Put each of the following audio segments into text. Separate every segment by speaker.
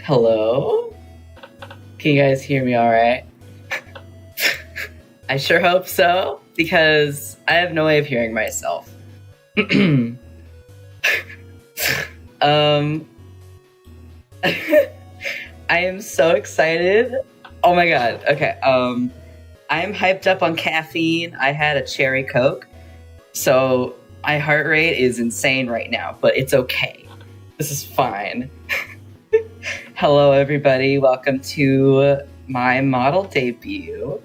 Speaker 1: Hello? Can you guys hear me alright? I sure hope so, because I have no way of hearing myself. I am so excited. Oh my god, okay, I am hyped up on caffeine. I had a cherry Coke, so my heart rate is insane right now, but it's okay. This is fine. Hello everybody, welcome to my model debut.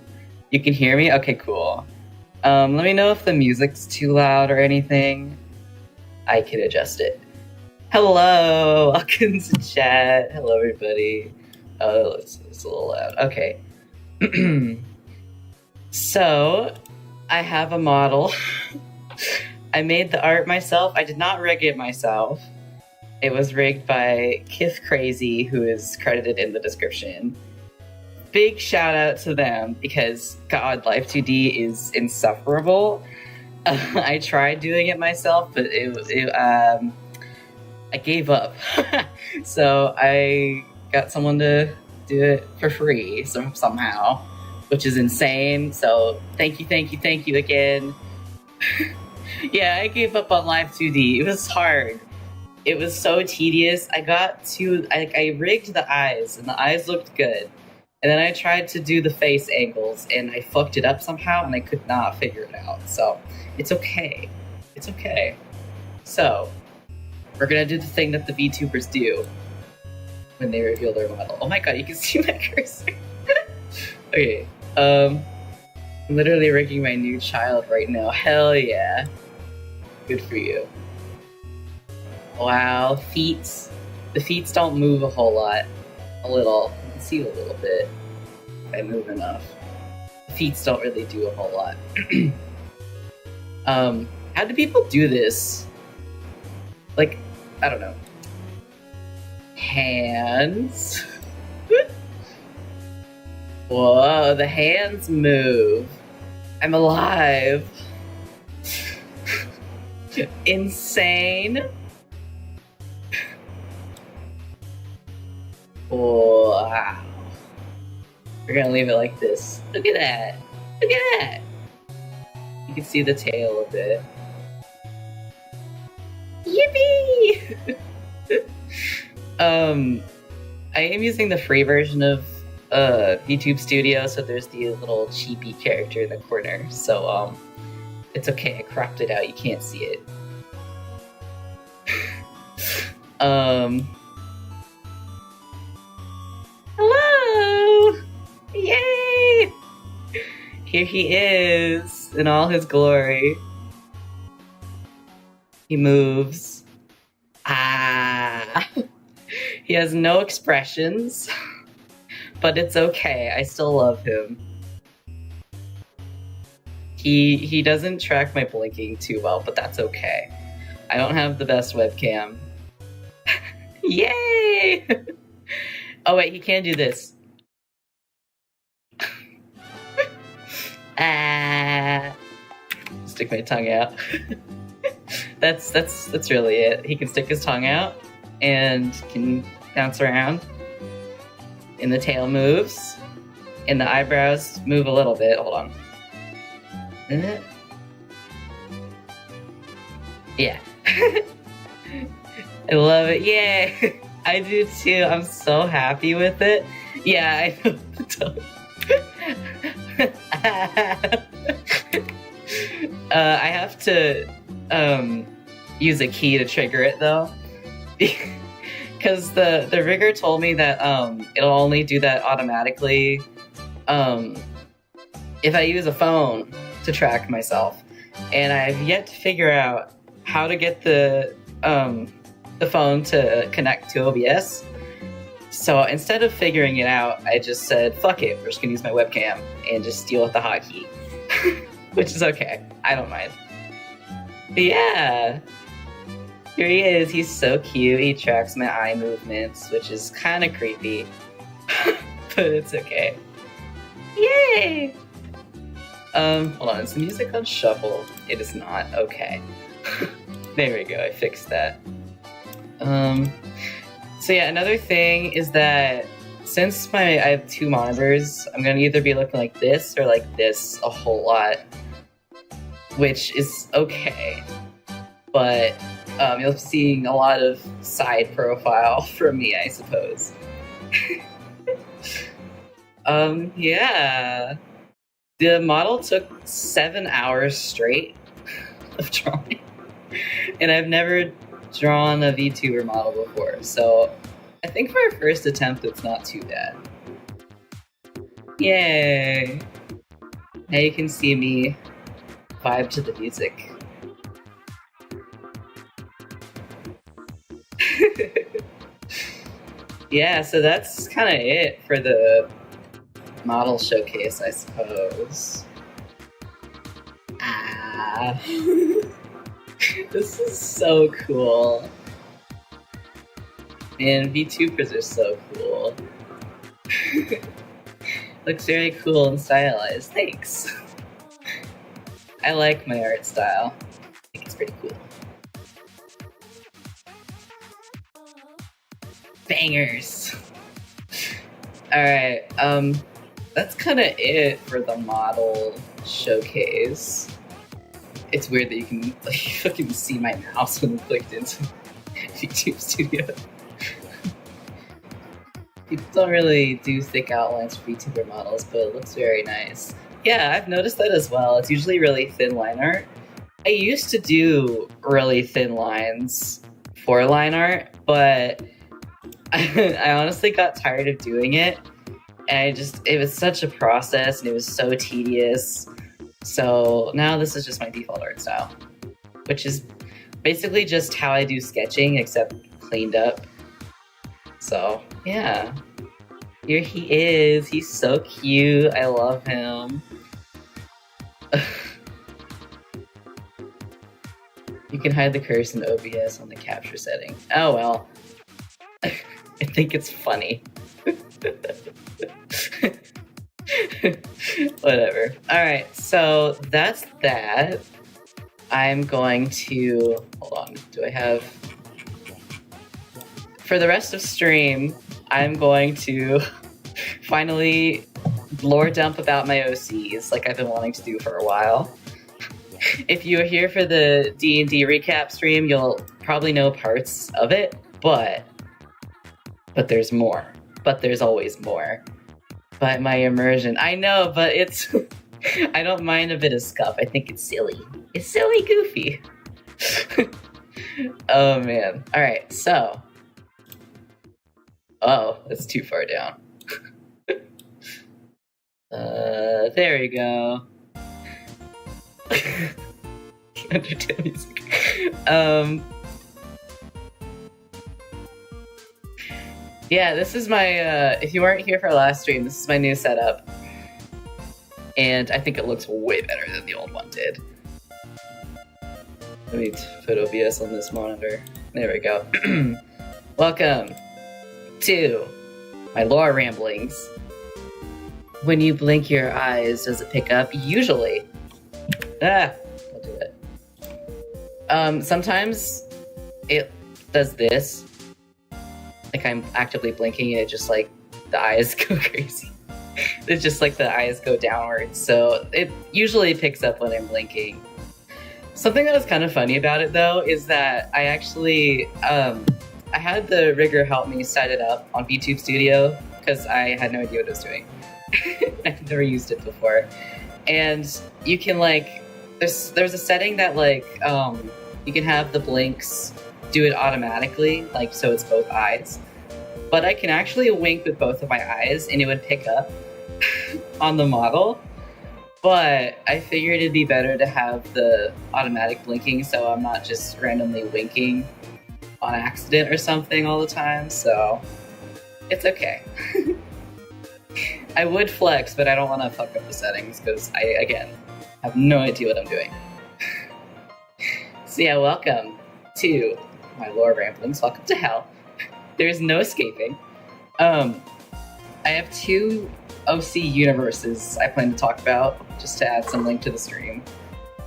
Speaker 1: You can hear me? Okay, cool. Let me know if the music's too loud or anything. I can adjust it. Hello, welcome to chat. Hello everybody. Oh, it's a little loud. Okay. So, I have a model. I made the art myself. I did not rig it myself. It was rigged by Kith Crazy, who is credited in the description. Big shout out to them, because God, Life 2D is insufferable. I tried doing it myself, but I gave up. So I got someone to do it for free somehow, which is insane. So thank you again. Yeah, I gave up on Live 2D. It was hard. It was so tedious. I rigged the eyes, and the eyes looked good. And then I tried to do the face angles, and I fucked it up somehow, and I could not figure it out. So, it's okay. It's okay. So, we're gonna do the thing that the VTubers do when they reveal their model. Oh my god, you can see my cursor. Okay, I'm literally rigging my new child right now. Hell yeah. Good for you. Wow, feet. The feet don't move a whole lot. A little. You can see a little bit if I move enough. The feet don't really do a whole lot. How do people do this? Like, I don't know. Hands. Whoa, the hands move. I'm alive. Insane. Wow. We're gonna leave it like this. Look at that. Look at that. You can see the tail a bit. Yippee! I am using the free version of YouTube Studio, so there's the little cheapy character in the corner. So it's okay. I cropped it out. You can't see it. Hello! Yay! Here he is in all his glory. He moves. Ah! He has no expressions, but it's okay. I still love him. He doesn't track my blinking too well, but that's okay. I don't have the best webcam. Yay! Oh wait, he can do this. Stick my tongue out. That's really it. He can stick his tongue out and can bounce around. And the tail moves. And the eyebrows move a little bit. Hold on. Yeah. I love it. Yay! I do too. I'm so happy with it. Yeah, I know. I have to use a key to trigger it though, because the rigger told me that it'll only do that automatically if I use a phone to track myself, and I've yet to figure out how to get the phone to connect to OBS. So instead of figuring it out, I just said, fuck it, we're just gonna use my webcam and just deal with the hotkey. Which is okay, I don't mind. But yeah, here he is, he's so cute, he tracks my eye movements, which is kind of creepy. But it's okay. Yay! Hold on, is the music on shuffle? It is not, okay. There we go, I fixed that. So yeah, another thing is that since I have 2 monitors, I'm gonna either be looking like this or like this a whole lot, which is okay. But you'll be seeing a lot of side profile from me, I suppose. Yeah. The model took 7 hours straight of drawing. And I've never drawn a VTuber model before, so I think for a first attempt it's not too bad. Yay! Now you can see me vibe to the music. Yeah, so that's kind of it for the model showcase, I suppose. Ah. This is so cool. Man, VTubers are so cool. Looks very cool and stylized. Thanks. I like my art style. I think it's pretty cool. Bangers! Alright, that's kind of it for the model showcase. It's weird that you can like fucking see my mouse when I clicked into VTube Studio. People don't really do thick outlines for VTuber models, but it looks very nice. Yeah, I've noticed that as well. It's usually really thin line art. I used to do really thin lines for line art, but I honestly got tired of doing it. And it was such a process and it was so tedious. So now this is just my default art style, which is basically just how I do sketching, except cleaned up. So yeah, here he is. He's so cute. I love him. You can hide the curse in OBS on the capture setting. Oh well. I think it's funny. Whatever. Alright, so that's that. I'm going to... Hold on. Do I have... For the rest of stream, I'm going to finally lore dump about my OCs like I've been wanting to do for a while. If you were here for the D&D recap stream, you'll probably know parts of it, but there's more. But there's always more. But my immersion, I know, but it's... I don't mind a bit of scuff. I think it's silly. It's silly goofy. Oh, man. Alright, so... Oh, that's too far down. There we go. Undertale music. Yeah, this is my, if you weren't here for our last stream, this is my new setup. And I think it looks way better than the old one did. Let me put OBS on this monitor. There we go. Welcome to my lore ramblings. When you blink your eyes, does it pick up? Usually. I'll do it. Sometimes it does this. Like I'm actively blinking and it just like the eyes go crazy. It's just like the eyes go downwards. So it usually picks up when I'm blinking. Something that was kind of funny about it though is that I actually I had the rigger help me set it up on VTube Studio because I had no idea what I was doing. I've never used it before. And you can like there's a setting that like you can have the blinks do it automatically, like so it's both eyes. But I can actually wink with both of my eyes and it would pick up on the model. But I figured it'd be better to have the automatic blinking so I'm not just randomly winking on accident or something all the time, so it's okay. I would flex, but I don't want to fuck up the settings because I, again, have no idea what I'm doing. So yeah, welcome to my lore ramblings. Welcome to hell. There's no escaping. I have 2 OC universes I plan to talk about, just to add some link to the stream.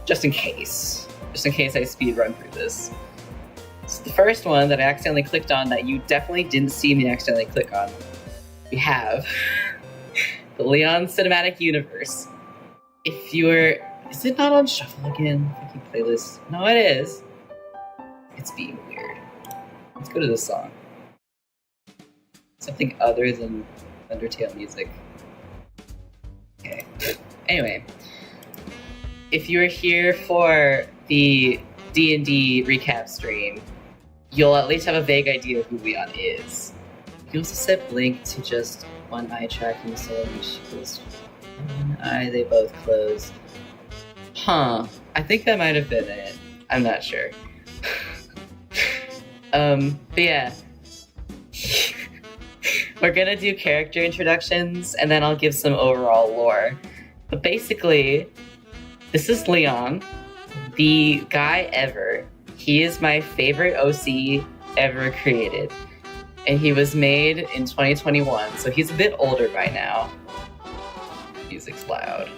Speaker 1: Just in case I speedrun through this. So the first one that I accidentally clicked on that you definitely didn't see me accidentally click on, we have the Leon Cinematic Universe. If you were... Is it not on shuffle again? Fucking playlist. No, it is. It's being weird. Let's go to this song. Something other than Undertale music. Okay. Anyway. If you were here for the D&D recap stream, you'll at least have a vague idea of who Leon is. You can also set Blink to just one eye tracking so when she closed one eye, they both closed. Huh. I think that might have been it. I'm not sure. But yeah. We're gonna do character introductions, and then I'll give some overall lore. But basically, this is Leon, the guy ever. He is my favorite OC ever created. And he was made in 2021, so he's a bit older by now. Music's loud.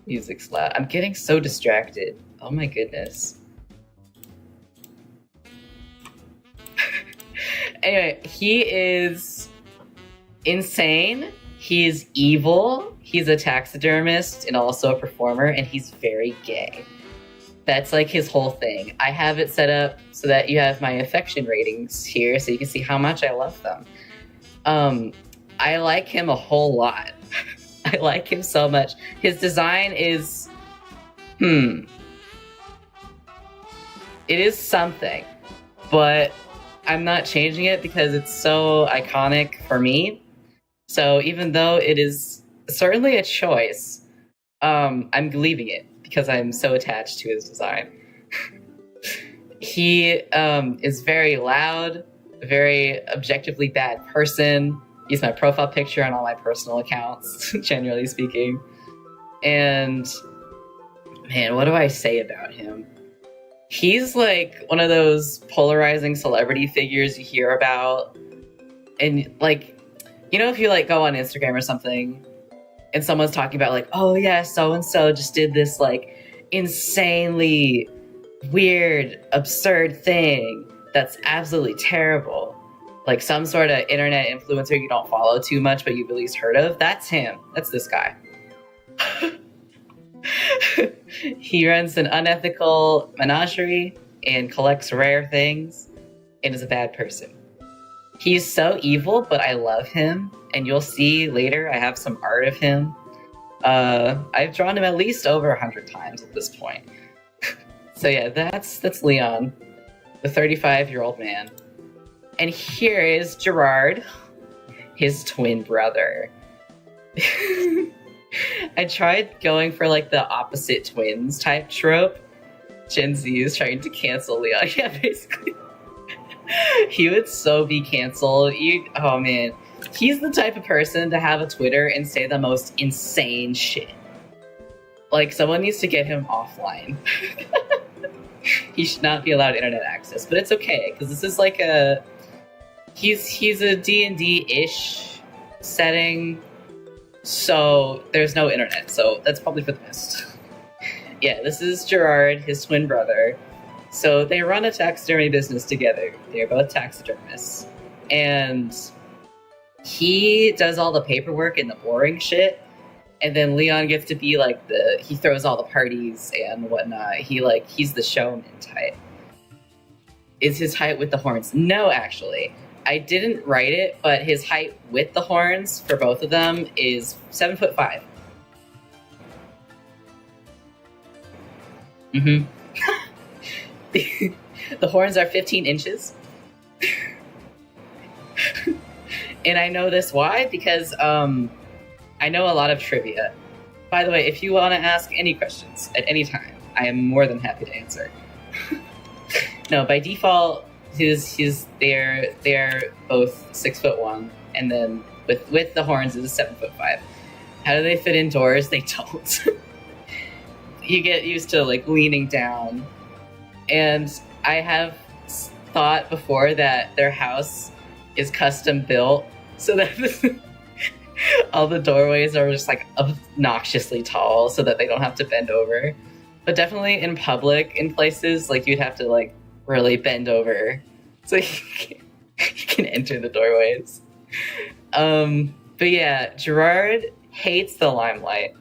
Speaker 1: Music's loud. I'm getting so distracted. Oh my goodness. Anyway, he is insane. He's evil. He's a taxidermist and also a performer, and he's very gay. That's like his whole thing. I have it set up so that you have my affection ratings here so you can see how much I love them. I like him a whole lot. I like him so much. His design is... It is something, but I'm not changing it because it's so iconic for me. So even though it is certainly a choice, I'm leaving it because I'm so attached to his design. He is very loud, a very objectively bad person. He's my profile picture on all my personal accounts, generally speaking. And man, what do I say about him? He's like one of those polarizing celebrity figures you hear about. And like, you know, if you like go on Instagram or something and someone's talking about like, oh yeah, so-and-so just did this like insanely weird, absurd thing that's absolutely terrible. Like some sort of internet influencer you don't follow too much, but you've at least heard of. That's him. That's this guy. He runs an unethical menagerie and collects rare things and is a bad person. He's so evil, but I love him. And you'll see later I have some art of him. I've drawn him at least over 100 times at this point. So yeah, that's Leon, the 35-year-old man. And here is Gerard, his twin brother. I tried going for like the opposite twins type trope. Gen Z is trying to cancel Leon. Yeah, basically. He would so be canceled. Oh man. He's the type of person to have a Twitter and say the most insane shit. Like, someone needs to get him offline. He should not be allowed internet access, but it's okay, because this is like a... He's a D&D-ish setting, so there's no internet, so that's probably for the best. Yeah, this is Gerard, his twin brother. So they run a taxidermy business together. They're both taxidermists. And he does all the paperwork and the boring shit. And then Leon gets to be like he throws all the parties and whatnot. He's the showman type. Is his height with the horns? No, actually. I didn't write it, but his height with the horns for both of them is 7'5". Mm-hmm. The horns are 15 inches. And I know this why? Because I know a lot of trivia. By the way, if you want to ask any questions at any time, I am more than happy to answer. No, by default, they're both 6'1", and then with the horns is 7'5". How do they fit indoors? They don't. You get used to like leaning down. And I have thought before that their house is custom built so that all the doorways are just like obnoxiously tall so that they don't have to bend over. But definitely in public, in places, like you'd have to like really bend over so he can enter the doorways. But yeah, Gerard hates the limelight,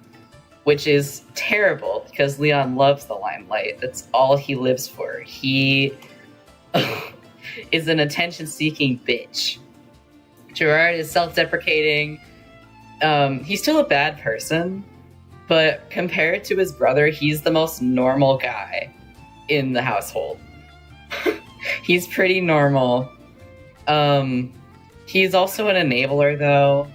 Speaker 1: which is terrible because Leon loves the limelight. That's all he lives for. He is an attention-seeking bitch. Gerard is self-deprecating. He's still a bad person, but compared to his brother, he's the most normal guy in the household. He's pretty normal. He's also an enabler, though.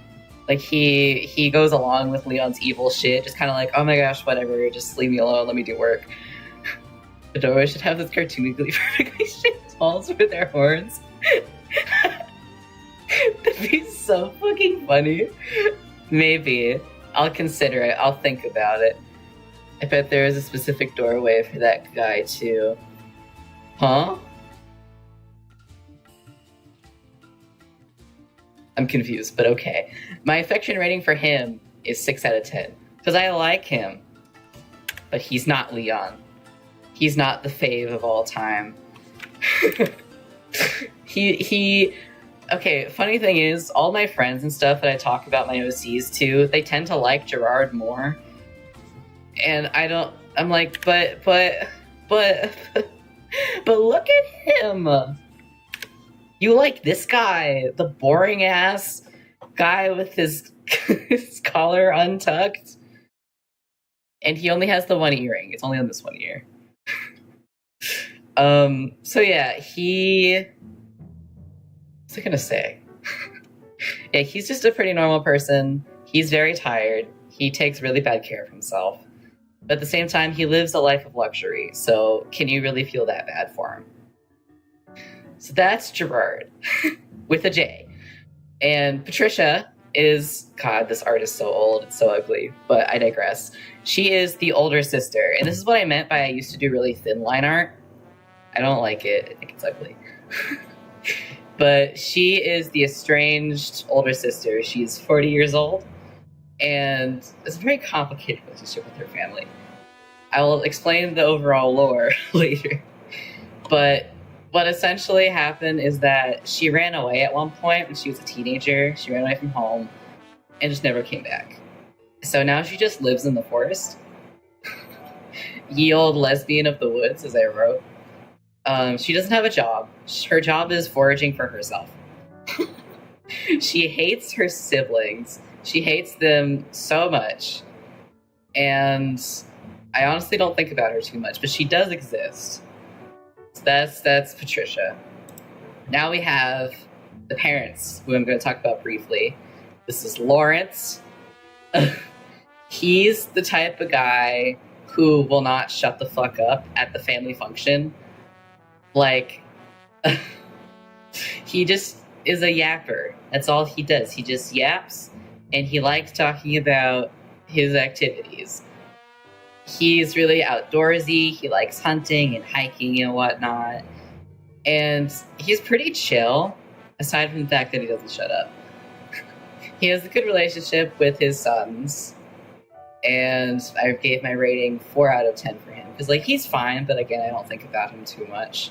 Speaker 1: Like, he goes along with Leon's evil shit, just kind of like, oh my gosh, whatever, just leave me alone, let me do work. The doorway should have this cartoonically perfectly shaped walls with their horns. That'd be so fucking funny. Maybe. I'll consider it. I'll think about it. I bet there is a specific doorway for that guy, too. Huh? I'm confused, but okay. My affection rating for him is 6 out of 10. Because I like him. But he's not Leon. He's not the fave of all time. Okay, funny thing is, all my friends and stuff that I talk about my OCs to, they tend to like Gerard more. And I'm like, but look at him! You like this guy, the boring ass guy with his collar untucked. And he only has the one earring. It's only on this one ear. So yeah, what's I gonna say? Yeah, he's just a pretty normal person. He's very tired. He takes really bad care of himself. But at the same time, he lives a life of luxury. So can you really feel that bad for him? So that's Gerard with a J. And Patricia is, God, this art is so old, it's so ugly, but I digress. She is the older sister. And this is what I meant by I used to do really thin line art. I don't like it. I think it's ugly. But she is the estranged older sister. She's 40 years old. And it's a very complicated relationship with her family. I will explain the overall lore later. But what essentially happened is that she ran away at one point when she was a teenager. She ran away from home and just never came back. So now she just lives in the forest. Ye old lesbian of the woods, as I wrote. She doesn't have a job. Her job is foraging for herself. She hates her siblings. She hates them so much. And I honestly don't think about her too much, but she does exist. So that's Patricia. Now we have the parents, who I'm going to talk about briefly. This is Lawrence. He's the type of guy who will not shut the fuck up at the family function. Like, he just is a yapper. That's all he does. He just yaps, and he likes talking about his activities. He's really outdoorsy. He likes hunting and hiking and whatnot. And he's pretty chill, aside from the fact that he doesn't shut up. He has a good relationship with his sons. And I gave my rating 4 out of 10 for him. Because, like, he's fine, but again, I don't think about him too much.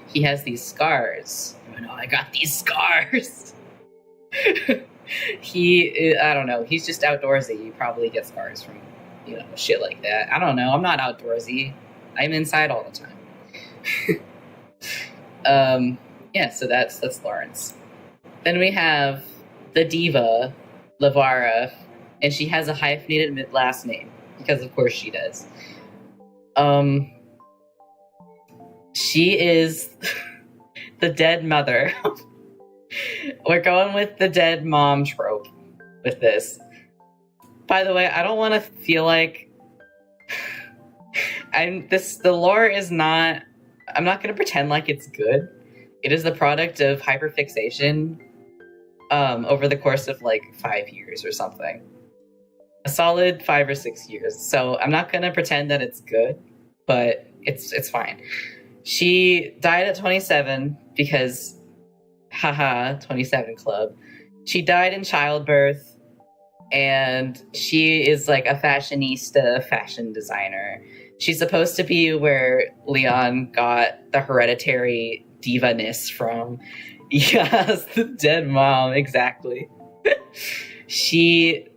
Speaker 1: He has these scars. Oh no, I got these scars! I don't know, he's just outdoorsy. You probably get scars from, shit like that. I don't know, I'm not outdoorsy. I'm inside all the time. Yeah, so that's Lawrence. Then we have the diva, Lavara, and she has a hyphenated last name, because of course she does. She is the dead mother. We're going with the dead mom trope with this. By the way, I don't want to feel like the lore is not, I'm not going to pretend like it's good. It is the product of hyperfixation over the course of like 5 years or something. A solid 5 or 6 years. So I'm not going to pretend that it's good, but it's fine. She died at 27 because, haha, 27 club. She died in childbirth, and she is like a fashionista, fashion designer. She's supposed to be where Leon got the hereditary diva-ness from. Yes, the dead mom, exactly.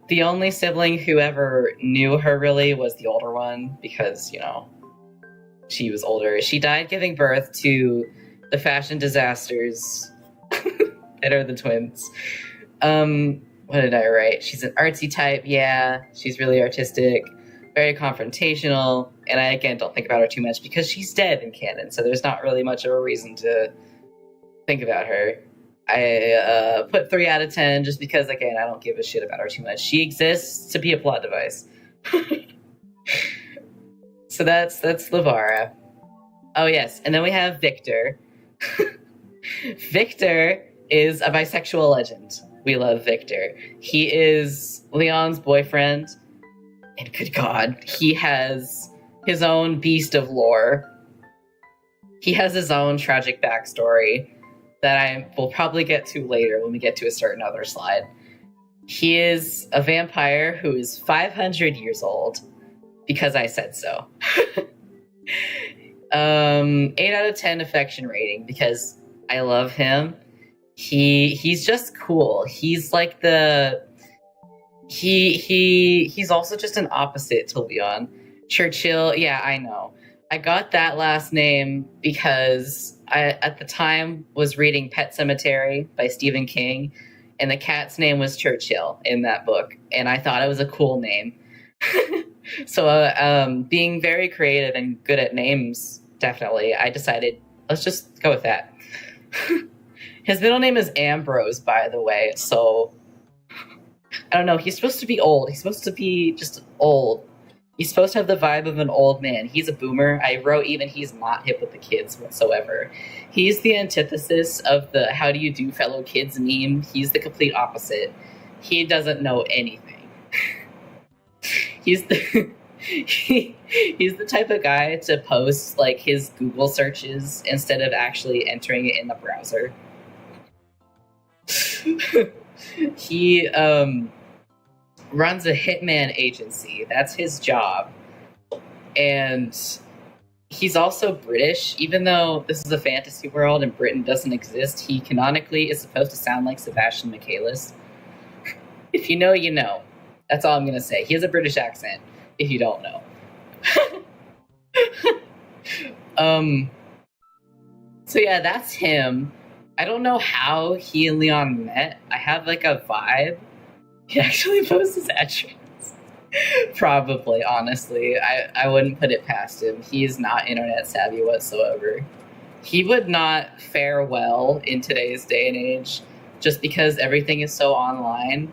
Speaker 1: The only sibling who ever knew her really was the older one because, you know, she was older. She died giving birth to the fashion disasters that are the twins. What did I write? She's an artsy type. Yeah, she's really artistic, very confrontational. And I, again, don't think about her too much because she's dead in canon. So there's not really much of a reason to think about her. I put 3 out of 10 just because, again, I don't give a shit about her too much. She exists to be a plot device. So that's Lavara. Oh, yes. And then we have Victor. Victor is a bisexual legend. We love Victor. He is Leon's boyfriend. And good God, he has his own beast of lore. He has his own tragic backstory that I will probably get to later when we get to a certain other slide. He is a vampire who is 500 years old because I said so. 8 out of 10 affection rating because I love him. He's just cool. He's like he's also just an opposite to Leon. Churchill, yeah, I know. I got that last name because I, at the time, was reading Pet Sematary by Stephen King, and the cat's name was Churchill in that book, and I thought it was a cool name. So, being very creative and good at names, definitely, I decided, let's just go with that. His middle name is Ambrose, by the way, so I don't know, he's supposed to be old. He's supposed to be just old. He's supposed to have the vibe of an old man. He's a boomer. I wrote even he's not hip with the kids whatsoever. He's the antithesis of the how do you do fellow kids meme. He's the complete opposite. He doesn't know anything. He's the type of guy to post like his Google searches instead of actually entering it in the browser. He runs a hitman agency. That's his job. And he's also British. Even though this is a fantasy world and Britain doesn't exist, he canonically is supposed to sound like Sebastian Michaelis. If you know, you know. That's all I'm going to say. He has a British accent, if you don't know. So yeah, that's him. I don't know how he and Leon met. I have like a vibe. He actually posts his address. Probably, honestly. I wouldn't put it past him. He is not internet savvy whatsoever. He would not fare well in today's day and age just because everything is so online.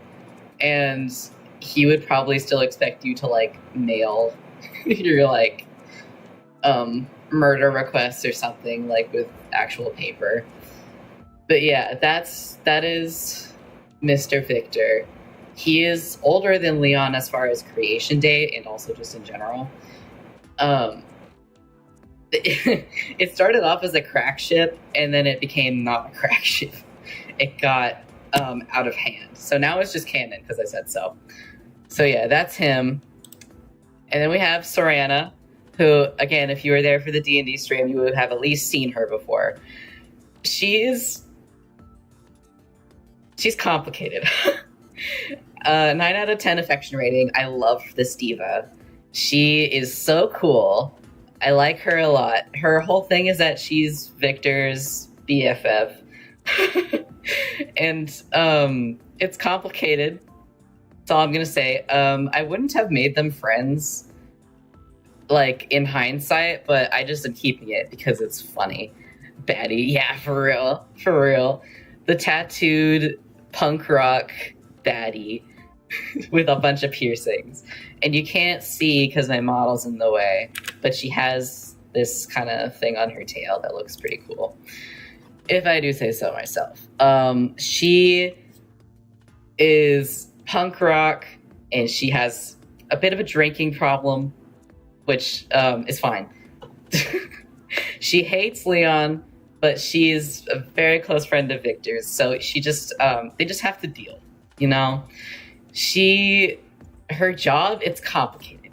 Speaker 1: And he would probably still expect you to, like, mail your, like, murder requests or something, like, with actual paper. But yeah, that is Mr. Victor. He is older than Leon as far as creation date and also just in general. It started off as a crack ship and then it became not a crack ship. It got out of hand. So now it's just canon because I said so. So yeah, that's him. And then we have Sorana, who, again, if you were there for the D&D stream, you would have at least seen her before. She's complicated. 9 out of 10 affection rating. I love this diva. She is so cool. I like her a lot. Her whole thing is that she's Victor's BFF. And it's complicated. That's all I'm gonna say. I wouldn't have made them friends, like, in hindsight, but I just am keeping it because it's funny. Baddie, yeah, for real. For real. The tattooed punk rock baddie with a bunch of piercings. And you can't see because my model's in the way, but she has this kind of thing on her tail that looks pretty cool, if I do say so myself. She is punk rock, and she has a bit of a drinking problem, which is fine. She hates Leon, but she's a very close friend of Victor's, so she just they just have to deal, you know? her job, it's complicated.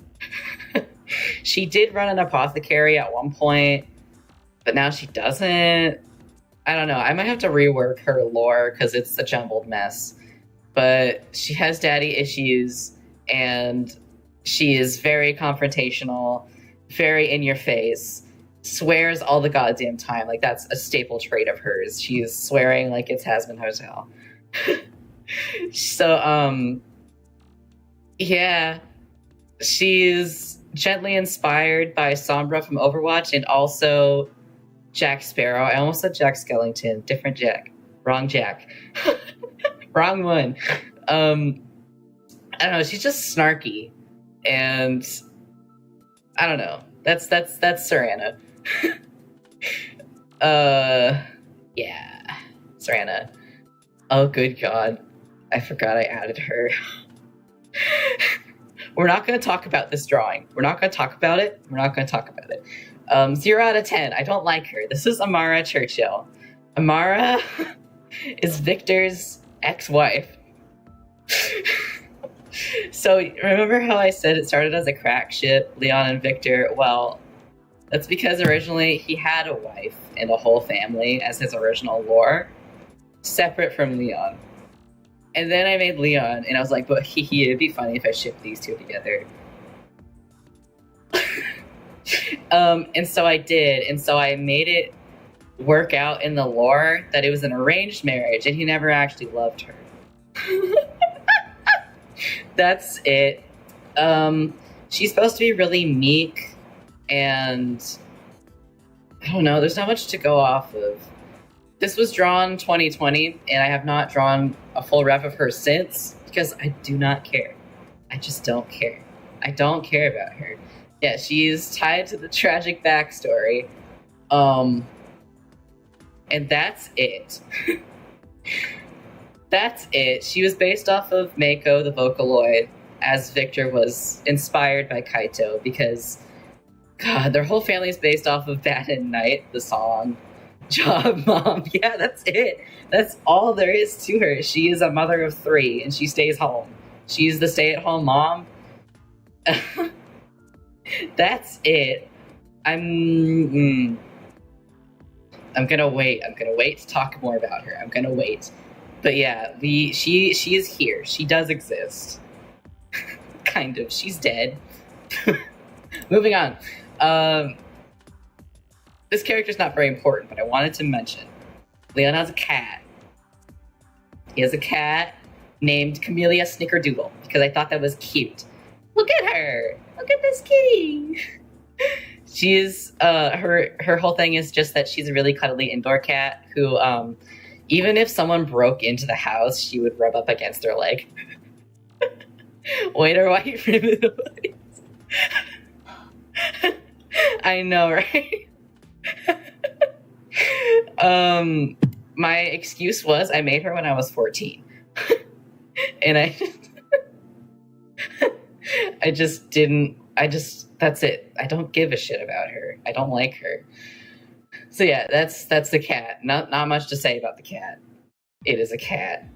Speaker 1: She did run an apothecary at one point, but now she doesn't. I don't know. I might have to rework her lore because it's a jumbled mess. But she has daddy issues, and she is very confrontational, very in your face, swears all the goddamn time. Like, that's a staple trait of hers. She's swearing like it's Has Been Hotel. So, yeah, she's gently inspired by Sombra from Overwatch and also Jack Sparrow. I almost said Jack Skellington. Different Jack. Wrong Jack. Wrong one. I don't know. She's just snarky, and I don't know. That's Serana. Yeah, Serana. Oh, good God. I forgot I added her. We're not going to talk about this drawing. We're not going to talk about it. 0 out of 10. I don't like her. This is Amara Churchill. Amara is Victor's ex-wife. So remember how I said it started as a crack ship, Leon and Victor? Well, that's because originally he had a wife and a whole family as his original lore, separate from Leon. And then I made Leon, and I was like, but it'd be funny if I shipped these two together. And so I did, and so I made it work out in the lore that it was an arranged marriage, and he never actually loved her. That's it. She's supposed to be really meek, and I don't know, there's not much to go off of. This was drawn 2020, and I have not drawn a full rep of her since, because I do not care. I just don't care. I don't care about her. Yeah, she's tied to the tragic backstory. And that's it. That's it. She was based off of Mako, the Vocaloid, as Victor was inspired by Kaito, because, God, their whole family is based off of Bad and Night, the song. Job mom. Yeah, that's it. That's all there is to her. She is a mother of 3, and she stays home. She's the stay-at-home mom. That's it. I'm gonna wait. I'm gonna wait to talk more about her. I'm gonna wait. But yeah, she is here. She does exist. Kind of. She's dead. Moving on. This character's not very important, but I wanted to mention. Leon has a cat. He has a cat named Camellia Snickerdoodle, because I thought that was cute. Look at her! Look at this kitty! She's, her whole thing is just that she's a really cuddly indoor cat who, even if someone broke into the house, she would rub up against their leg. Wait, or why you primitive? I know, right? My excuse was I made her when I was 14. And I that's it. I don't give a shit about her. I don't like her. So yeah, that's the cat. Not much to say about the cat. It is a cat.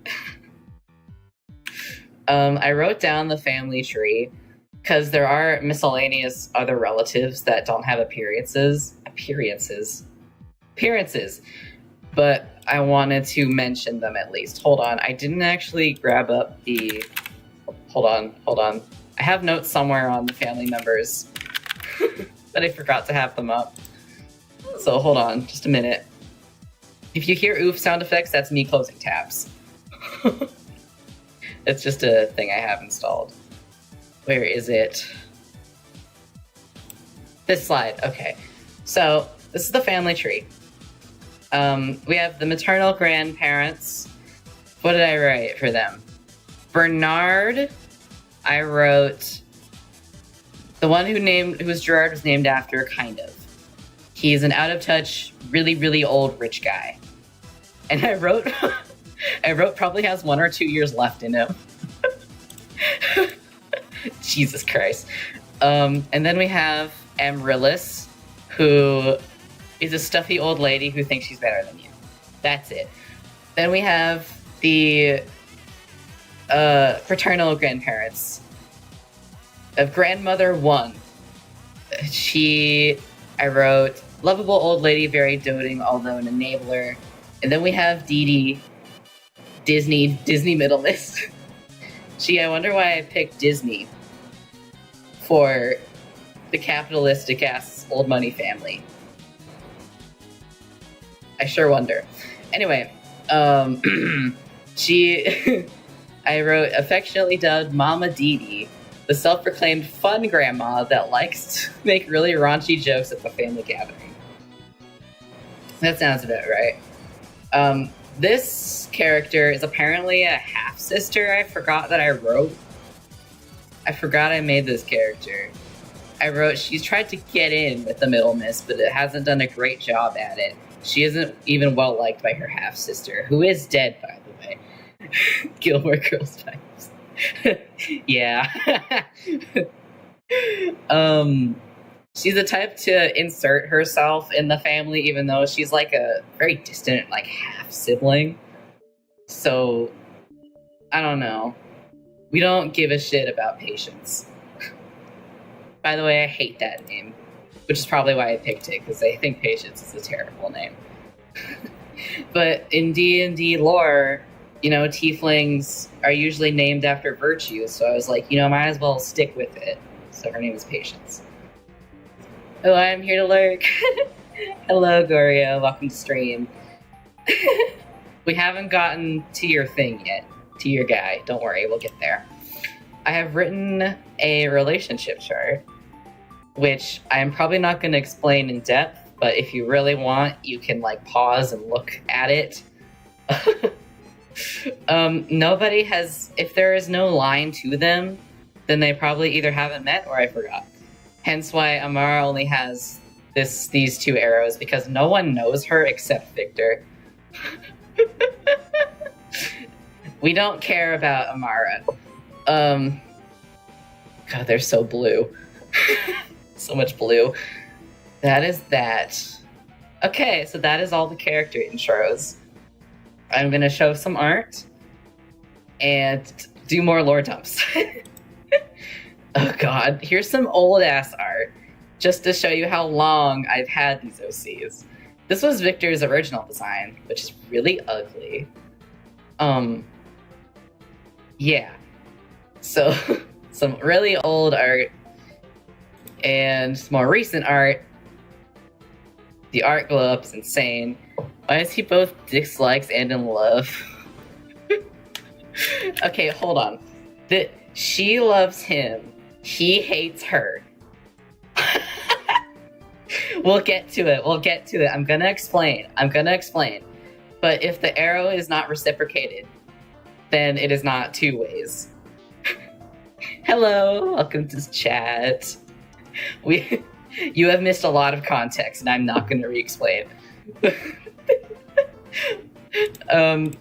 Speaker 1: I wrote down the family tree because there are miscellaneous other relatives that don't have appearances. But I wanted to mention them at least. Hold on. I didn't actually grab up the... Hold on. I have notes somewhere on the family members, but I forgot to have them up. So hold on, just a minute. If you hear oof sound effects, that's me closing tabs. It's just a thing I have installed. Where is it? This slide, okay. So this is the family tree. We have the maternal grandparents. What did I write for them? Bernard, I wrote the one whose Gerard was named after, kind of. He's an out-of-touch, really, really old rich guy. And I wrote probably has 1 or 2 years left in him. Jesus Christ. And then we have Amaryllis, who is a stuffy old lady who thinks she's better than you. That's it. Then we have the paternal grandparents. Of grandmother 1, I wrote, lovable old lady, very doting, although an enabler. And then we have Dee Dee, Disney middleness. I wonder why I picked Disney for the capitalistic-ass old money family. I sure wonder. Anyway, I wrote, affectionately dubbed Mama Dee Dee, the self-proclaimed fun grandma that likes to make really raunchy jokes at the family gathering. That sounds about right. This character is apparently a half-sister I forgot that I wrote. I forgot I made this character. I wrote, she's tried to get in with the Middle Miss, but it hasn't done a great job at it. She isn't even well-liked by her half-sister, who is dead, by the way. Gilmore Girls vibes. Yeah. She's the type to insert herself in the family, even though she's like a very distant, like, half-sibling. So, I don't know. We don't give a shit about Patience. By the way, I hate that name, which is probably why I picked it, because I think Patience is a terrible name. But in D&D lore, you know, tieflings are usually named after virtues, so I was like, you know, might as well stick with it. So her name is Patience. Oh, I'm here to lurk. Hello, Gorio. Welcome to stream. We haven't gotten to your thing yet. To your guy. Don't worry, we'll get there. I have written a relationship chart, which I am probably not going to explain in depth, but if you really want, you can, like, pause and look at it. Nobody has... If there is no line to them, then they probably either haven't met or I forgot. Hence why Amara only has these 2 arrows, because no one knows her except Victor. We don't care about Amara. God, they're so blue. So much blue. That is that. Okay, so that is all the character intros. I'm gonna show some art and do more lore dumps. Oh god, here's some old-ass art, just to show you how long I've had these OCs. This was Victor's original design, which is really ugly. Yeah. So, some really old art, and more recent art. The art glow-up is insane. Why is he both dislikes and in love? Okay, hold on. She loves him. He hates her. We'll get to it. I'm gonna explain. But if the arrow is not reciprocated, then it is not 2 ways. Hello, welcome to chat. You have missed a lot of context, and I'm not gonna re-explain.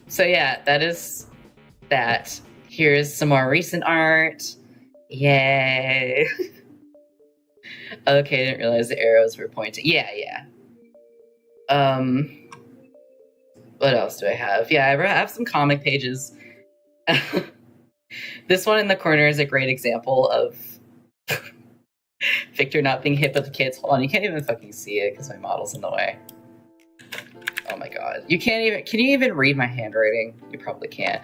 Speaker 1: So yeah, that is that. Here's some more recent art. Yay. Okay, I didn't realize the arrows were pointing. Yeah. What else do I have? Yeah, I have some comic pages. This one in the corner is a great example of Victor not being hip with the kids. Hold on, you can't even fucking see it because my model's in the way. Oh my god. Can you even read my handwriting? You probably can't.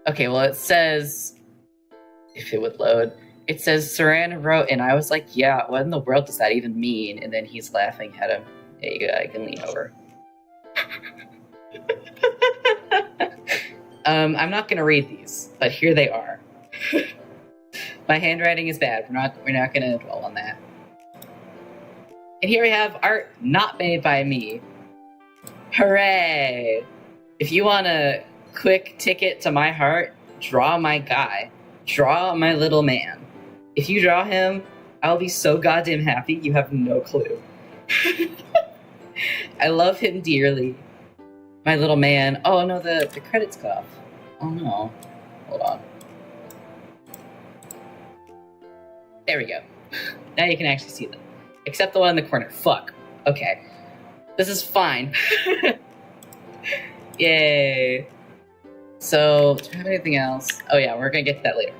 Speaker 1: Okay, well it says, if it would load, it says Saran wrote, and I was like, yeah, what in the world does that even mean? And then he's laughing at him. There you go, I can lean over. I'm not gonna read these, but here they are. My handwriting is bad. We're not gonna dwell on that. And here we have art not made by me. Hooray! If you want a quick ticket to my heart, draw my guy. Draw my little man. If you draw him, I'll be so goddamn happy you have no clue. I love him dearly. My little man. Oh no, the credits cut off. Oh no. Hold on. There we go. Now you can actually see them. Except the one in the corner. Fuck. Okay. This is fine. Yay. So, do I have anything else? Oh yeah, we're gonna get to that later.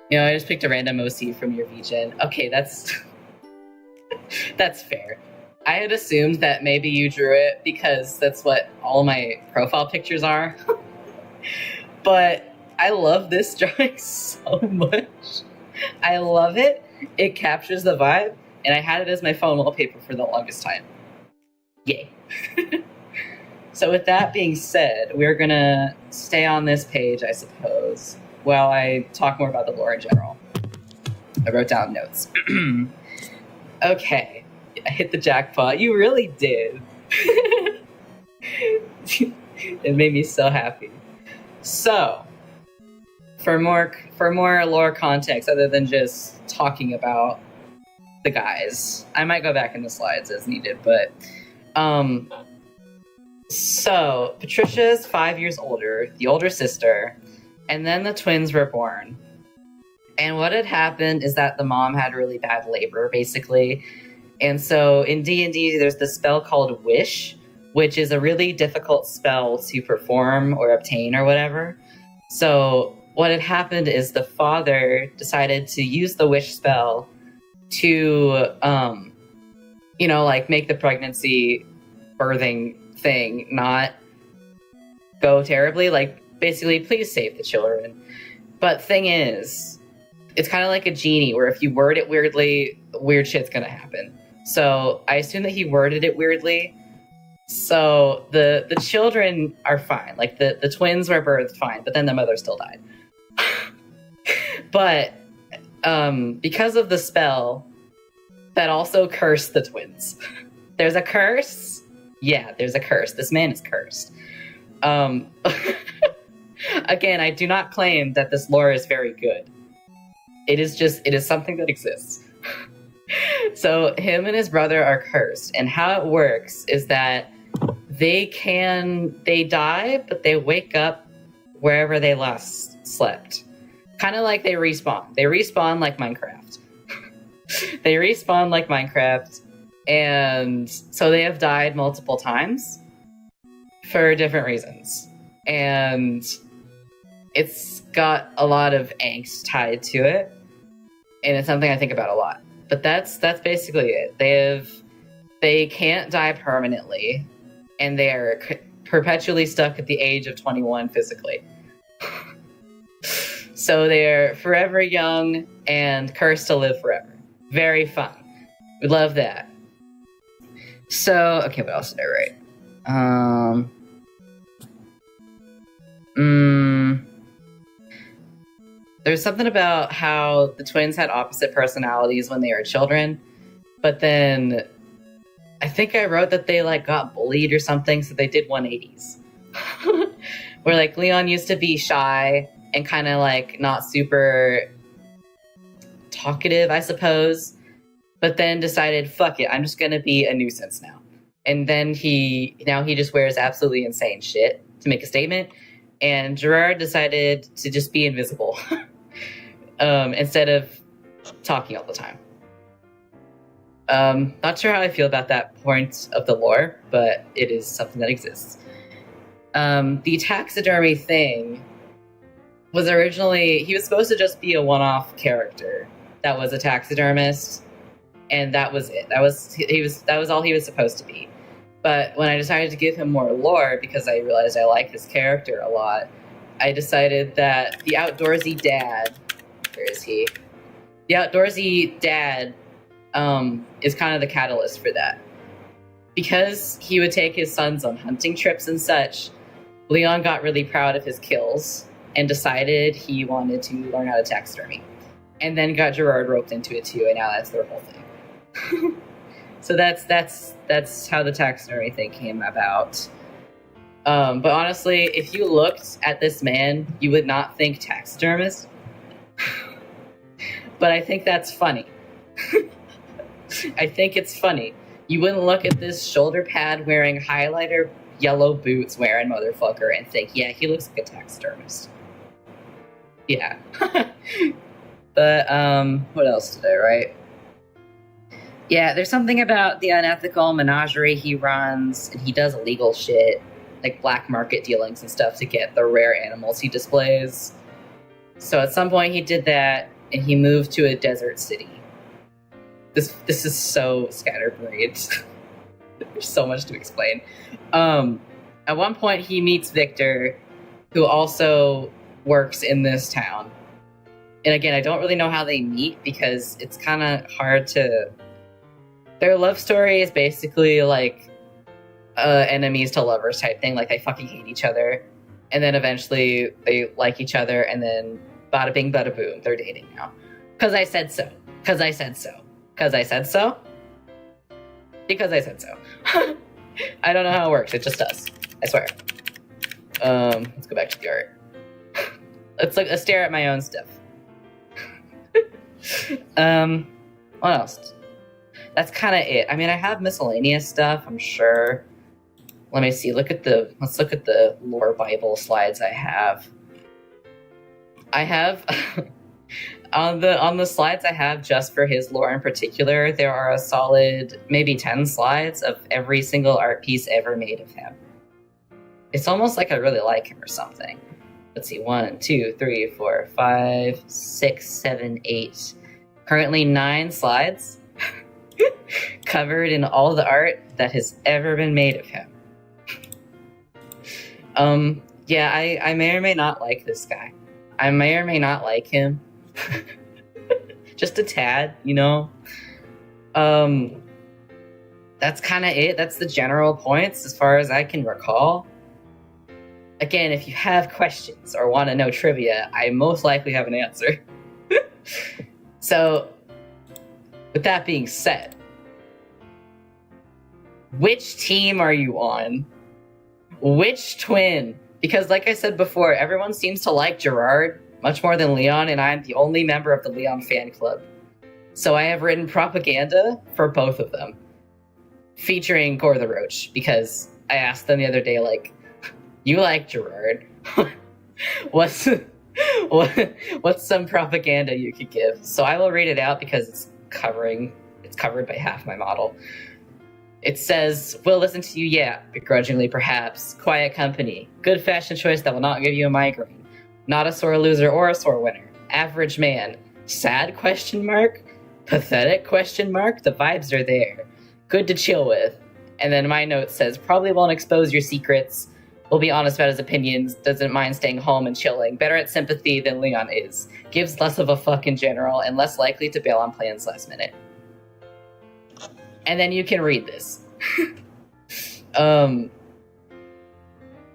Speaker 1: You know, I just picked a random OC from your VGen. Okay, that's that's fair. I had assumed that maybe you drew it because that's what all my profile pictures are. But I love this drawing so much. I love it. It captures the vibe, and I had it as my phone wallpaper for the longest time. Yay. So with that being said, we're gonna stay on this page, I suppose, while I talk more about the lore in general. I wrote down notes. Okay, I hit the jackpot. You really did. It made me so happy. So, for more lore context, other than just talking about the guys, I might go back in the slides as needed, but so Patricia's 5 years older, the older sister, and then the twins were born. And what had happened is that the mom had really bad labor, basically. And so in D&D, there's this spell called Wish, which is a really difficult spell to perform or obtain or whatever. So what had happened is the father decided to use the Wish spell to, you know, like make the pregnancy birthing thing not go terribly. Like, basically, please save the children. But thing is, it's kind of like a genie, where if you word it weirdly, weird shit's gonna happen. So I assume that he worded it weirdly. So the children are fine. Like, the twins were birthed fine, but then the mother still died. But because of the spell, that also cursed the twins. There's a curse. Yeah, there's a curse. This man is cursed. Again, I do not claim that this lore is very good. It is something that exists. So him and his brother are cursed, and how it works is that they die, but they wake up wherever they last slept. Kind of like they respawn. They respawn like Minecraft. They respawn like Minecraft. And so they have died multiple times for different reasons. And it's got a lot of angst tied to it. And it's something I think about a lot. But that's basically it. They can't die permanently. And they are perpetually stuck at the age of 21 physically. So they're forever young and cursed to live forever. Very fun. We love that. So, okay, what else did I write? There's something about how the twins had opposite personalities when they were children, but then I think I wrote that they like got bullied or something, so they did 180s. Where like Leon used to be shy and kind of like not super talkative, I suppose. But then decided, fuck it, I'm just gonna be a nuisance now. And then he just wears absolutely insane shit to make a statement. And Gerard decided to just be invisible instead of talking all the time. Not sure how I feel about that point of the lore, but it is something that exists. The taxidermy thing was originally, he was supposed to just be a one-off character that was a taxidermist. And that was it. That was all he was supposed to be. But when I decided to give him more lore, because I realized I like his character a lot, I decided that the outdoorsy dad, where is he? The outdoorsy dad is kind of the catalyst for that. Because he would take his sons on hunting trips and such, Leon got really proud of his kills and decided he wanted to learn how to taxidermy. And then got Gerard roped into it too, and now that's their whole thing. So that's how the taxidermy thing came about. But honestly, if you looked at this man, you would not think taxidermist. But I think that's funny. I think it's funny. You wouldn't look at this shoulder pad wearing highlighter yellow boots wearing motherfucker and think, yeah, he looks like a taxidermist. Yeah. But what else did I write? Yeah, there's something about the unethical menagerie he runs, and he does illegal shit. like black market dealings and stuff to get the rare animals he displays. So at some point he did that, and he moved to a desert city. This is so scatterbrained. There's so much to explain. At one point he meets Victor, who also works in this town. And again, I don't really know how they meet because it's kind of hard to... Their love story is basically like enemies to lovers type thing. Like they fucking hate each other. And then eventually they like each other, and then bada bing, bada boom, they're dating now. Because I said so. Because I said so. Because I said so. Because I said so. I don't know how it works. It just does. I swear. Let's go back to the art. Let's look. Let's stare at my own stuff. What else? That's kind of it. I mean, I have miscellaneous stuff, I'm sure. Let me see. Let's look at the lore Bible slides I have. I have on the slides I have just for his lore in particular, there are a solid maybe 10 slides of every single art piece ever made of him. It's almost like I really like him or something. Let's see, 1, 2, 3, 4, 5, 6, 7, 8. Currently 9 slides covered in all the art that has ever been made of him. Yeah, I may or may not like this guy. I may or may not like him. Just a tad, you know? That's kind of it. That's the general points as far as I can recall. Again, if you have questions or want to know trivia, I most likely have an answer. So, with that being said, which team are you on? Which twin? Because like I said before, everyone seems to like Gerard much more than Leon, and I'm the only member of the Leon fan club. So I have written propaganda for both of them, featuring Gore the Roach, because I asked them the other day, like, you like Gerard. What's some propaganda you could give? So I will read it out because it's covered by half my model. It says, we'll listen to you, yeah, begrudgingly perhaps. Quiet company. Good fashion choice that will not give you a migraine. Not a sore loser or a sore winner. Average man. Sad question mark? Pathetic question mark? The vibes are there. Good to chill with. And then my note says, probably won't expose your secrets. Will be honest about his opinions. Doesn't mind staying home and chilling. Better at sympathy than Leon is. Gives less of a fuck in general and less likely to bail on plans last minute. And then you can read this.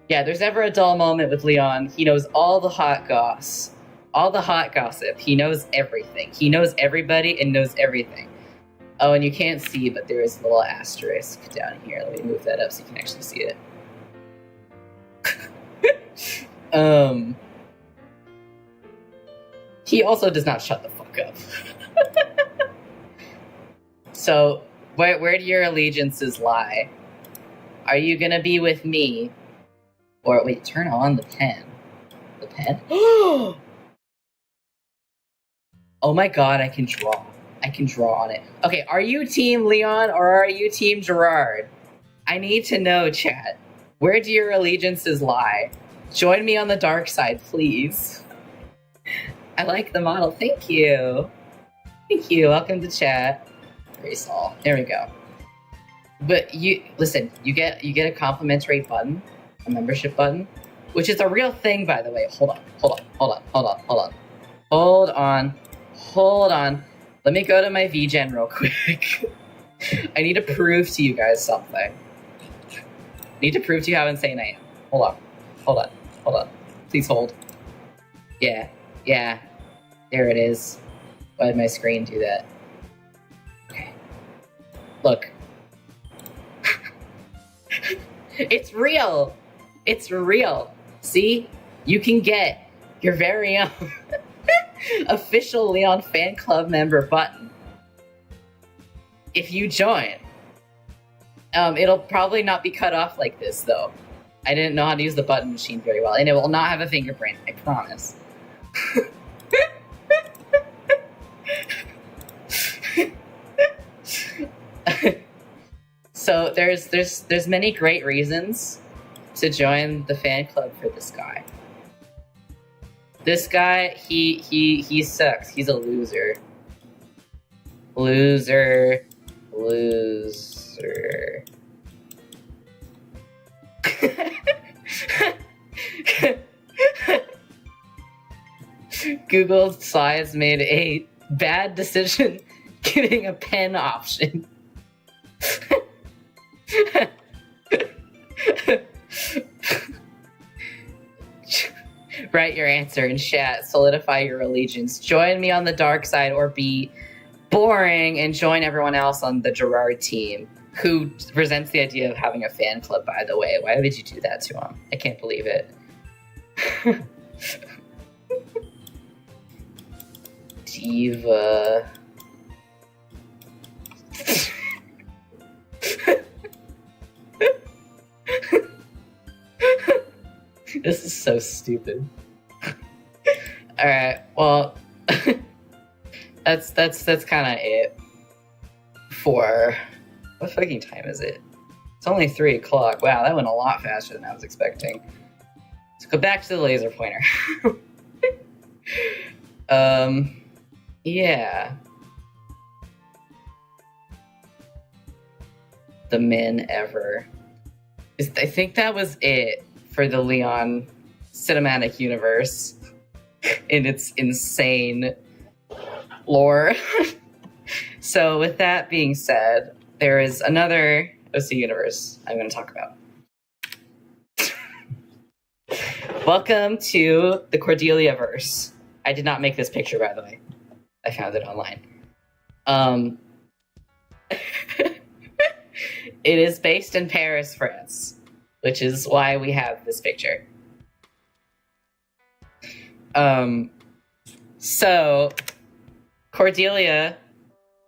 Speaker 1: Yeah, there's never a dull moment with Leon. He knows all the hot goss. All the hot gossip. He knows everything. He knows everybody and knows everything. Oh, and you can't see, but there is a little asterisk down here. Let me move that up so you can actually see it. He also does not shut the fuck up. So, where do your allegiances lie? Are you gonna be with me? Or, wait, turn on the pen. The pen? Oh my god, I can draw. I can draw on it. Okay, are you Team Leon or are you Team Gerard? I need to know, chat. Where do your allegiances lie? Join me on the dark side, please. I like the model. Thank you. Thank you. Welcome to chat. Very small. There we go. But you listen. You get a complimentary button, a membership button, which is a real thing, by the way. Hold on. Let me go to my VGen real quick. I need to prove to you guys something. I need to prove to you how insane I am. Hold on. Please hold. Yeah. There it is. Why did my screen do that? Okay. Look. It's real. See? You can get your very own official Leon fan club member button if you join. It'll probably not be cut off like this, though. I didn't know how to use the button machine very well, and it will not have a fingerprint, I promise. So there's many great reasons to join the fan club for this guy. This guy, he sucks. He's a loser. Loser. Google Slides made a bad decision giving a pen option. Write your answer in chat. Solidify your allegiance. Join me on the dark side or be boring and join everyone else on the Gerard team, who resents the idea of having a fan club, by the way. Why would you do that to him? I can't believe it. Diva. This is so stupid. Alright, well, that's kind of it for... What fucking time is it? It's only 3 o'clock. Wow, that went a lot faster than I was expecting. Let's go back to the laser pointer. Yeah. The men ever. I think that was it for the Leon cinematic universe in its insane lore. So with that being said, there is another OC universe I'm going to talk about. Welcome to the Cordelia-verse. I did not make this picture, by the way. I found it online. It is based in Paris, France, which is why we have this picture. So, Cordelia,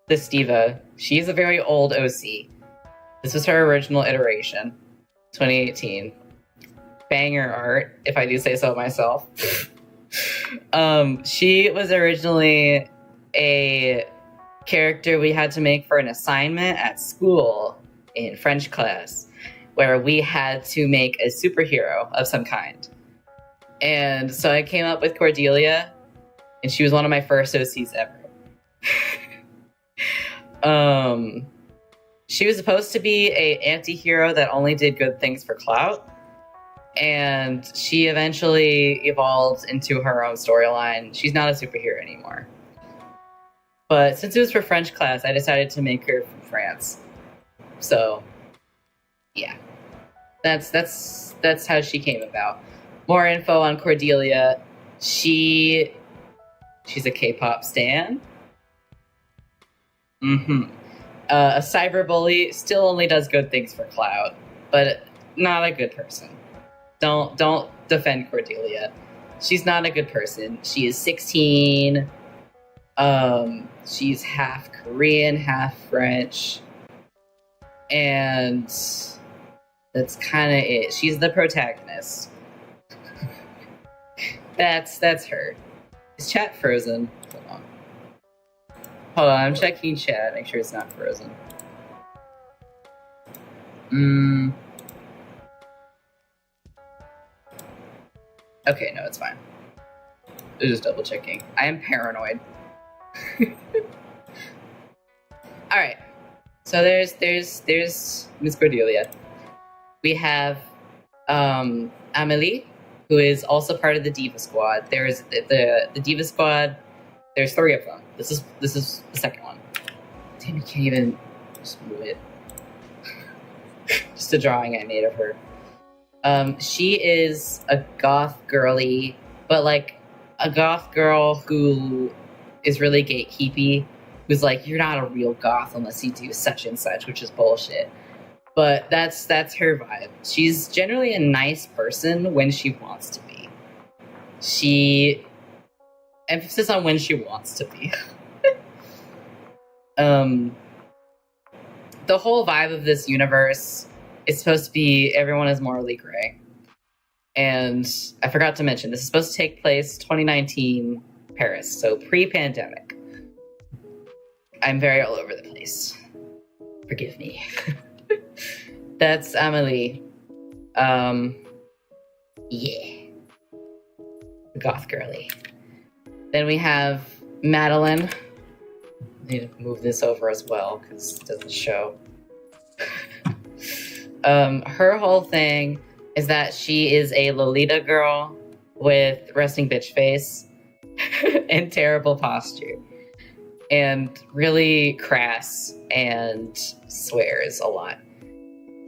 Speaker 1: this diva, she's a very old OC. This was her original iteration, 2018. Banger art, if I do say so myself. She was originally a character we had to make for an assignment at school in French class, where we had to make a superhero of some kind. And so I came up with Cordelia, and she was one of my first OCs ever. She was supposed to be an anti-hero that only did good things for clout, and she eventually evolved into her own storyline. She's not a superhero anymore. But since it was for French class, I decided to make her from France. So, yeah. That's how she came about. More info on Cordelia. She's a K-pop stan. A cyberbully, still only does good things for clout, but not a good person. Don't defend Cordelia. She's not a good person. She is 16. She's half Korean, half French. And that's kind of it. She's the protagonist. That's her. Is chat frozen? Hold on, I'm checking chat, make sure it's not frozen. Okay, no, it's fine. I'm just double checking. I am paranoid. Alright. So there's Miss Cordelia. We have Amelie, who is also part of the Diva Squad. There's the Diva Squad. There's 3 of them. This is the second one. Damn, you can't even just move it. Just a drawing I made of her. She is a goth girly, but like a goth girl who is really gatekeepy. Who's like, you're not a real goth unless you do such and such, which is bullshit. But that's her vibe. She's generally a nice person when she wants to be. Emphasis on when she wants to be. The whole vibe of this universe is supposed to be everyone is morally gray. And I forgot to mention, this is supposed to take place 2019 Paris, so pre-pandemic. I'm very all over the place. Forgive me. That's Amelie. Yeah. Goth girly. Then we have Madeline. I need to move this over as well because it doesn't show. Her whole thing is that she is a Lolita girl with resting bitch face and terrible posture and really crass and swears a lot.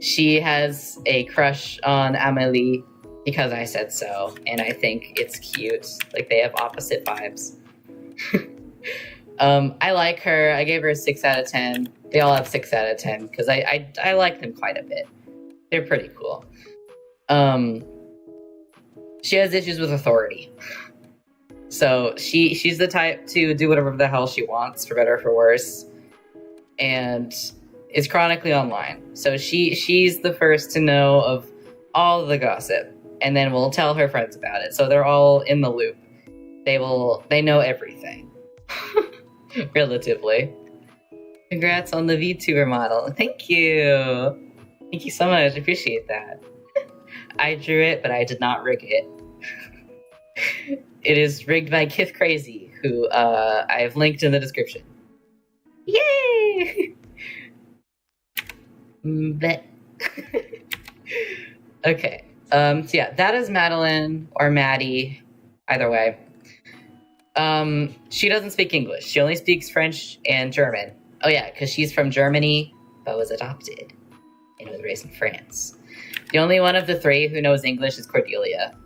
Speaker 1: She has a crush on Amelie because I said so, and I think it's cute. Like, they have opposite vibes. I like her. I gave her a 6 out of 10. They all have 6 out of 10 because I like them quite a bit. They're pretty cool. She has issues with authority. So she's the type to do whatever the hell she wants, for better or for worse, and is chronically online. So she's the first to know of all the gossip, and then will tell her friends about it. So they're all in the loop. They know everything. Relatively. Congrats on the VTuber model. Thank you. Thank you so much. I appreciate that. I drew it, but I did not rig it. It is rigged by Kith Crazy, who I have linked in the description. Yay! Bleh. Okay. So yeah, that is Madeline or Maddie. Either way. She doesn't speak English. She only speaks French and German. Oh yeah, because she's from Germany, but was adopted and was raised in France. The only one of the three who knows English is Cordelia,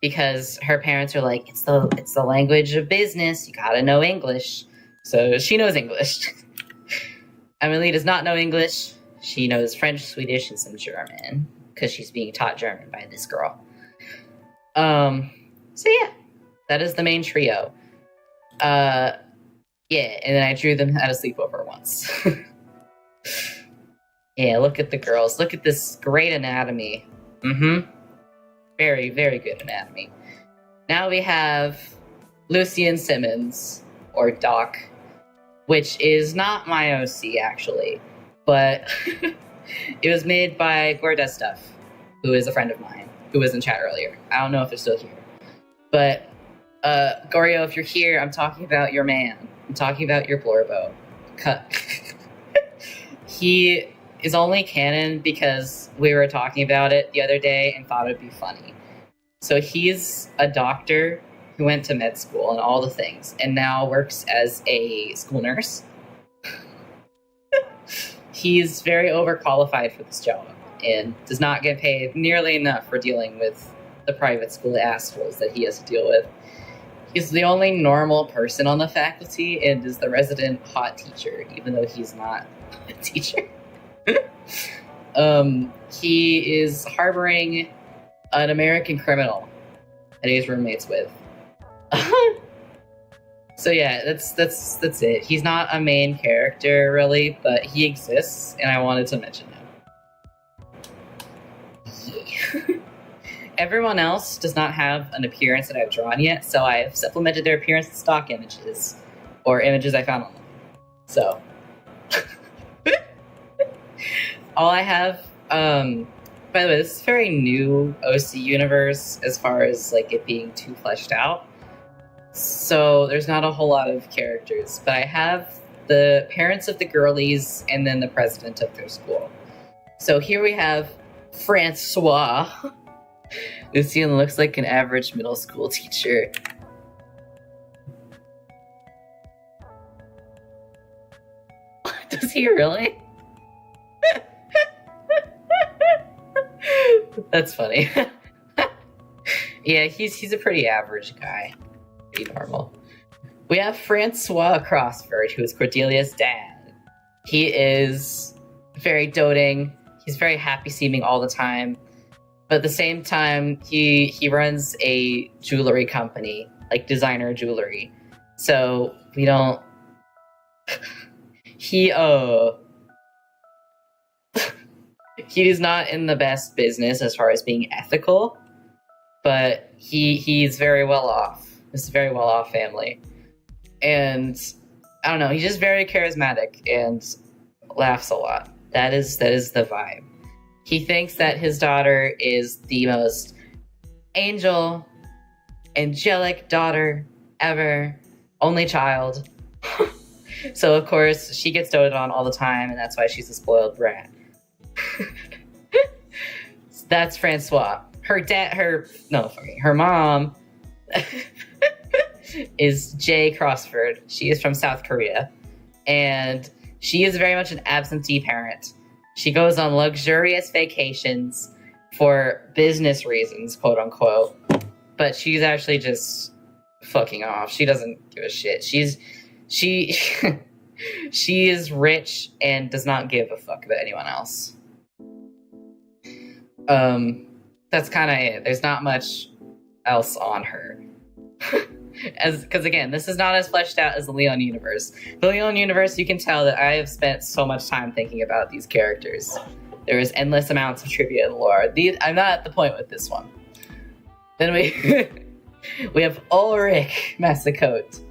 Speaker 1: because her parents are like, it's the language of business. You gotta know English. So she knows English. Emily does not know English. She knows French, Swedish, and some German because she's being taught German by this girl. So yeah, that is the main trio. Yeah, and then I drew them at a sleepover once. Yeah, look at the girls. Look at this great anatomy. Very, very good anatomy. Now we have Lucian Simmons, or Doc, which is not my OC, actually. But it was made by Gorda Stuff, who is a friend of mine, who was in chat earlier. I don't know if they're still here. But, Gorio, if you're here, I'm talking about your man. I'm talking about your Blorbo. Cut. He is only canon because we were talking about it the other day and thought it'd be funny. So he's a doctor who went to med school and all the things, and now works as a school nurse. He's very overqualified for this job and does not get paid nearly enough for dealing with the private school assholes that he has to deal with. He's the only normal person on the faculty and is the resident hot teacher, even though he's not a teacher. He is harboring an American criminal that he's roommates with. So yeah, that's it. He's not a main character, really, but he exists, and I wanted to mention him. Yeah. Everyone else does not have an appearance that I've drawn yet, so I've supplemented their appearance with stock images, or images I found online. So, all I have, by the way, this is a very new OC universe as far as like it being too fleshed out. So there's not a whole lot of characters, but I have the parents of the girlies and then the president of their school. So here we have Francois. Lucian looks like an average middle school teacher. Does he really? That's funny. Yeah, he's a pretty average guy. Pretty normal. We have Francois Crossford, who is Cordelia's dad. He is very doting. He's very happy seeming all the time. But at the same time, he runs a jewelry company, like designer jewelry. So we don't... He is not in the best business as far as being ethical, but he's very well off. It's a very well off family. And I don't know, he's just very charismatic and laughs a lot. That is the vibe. He thinks that his daughter is the most angelic daughter ever, only child. So of course she gets doted on all the time, and that's why she's a spoiled brat. That's Francois. Her mom is Jay Crossford. She is from South Korea, and she is very much an absentee parent. She goes on luxurious vacations for business reasons, quote unquote, but she's actually just fucking off. She doesn't give a shit. She is rich and does not give a fuck about anyone else. That's kind of it. There's not much else on her. Because again, this is not as fleshed out as the Leon universe. The Leon universe, you can tell that I have spent so much time thinking about these characters. There is endless amounts of trivia and lore. I'm not at the point with this one. Then we have Ulrich Massacote,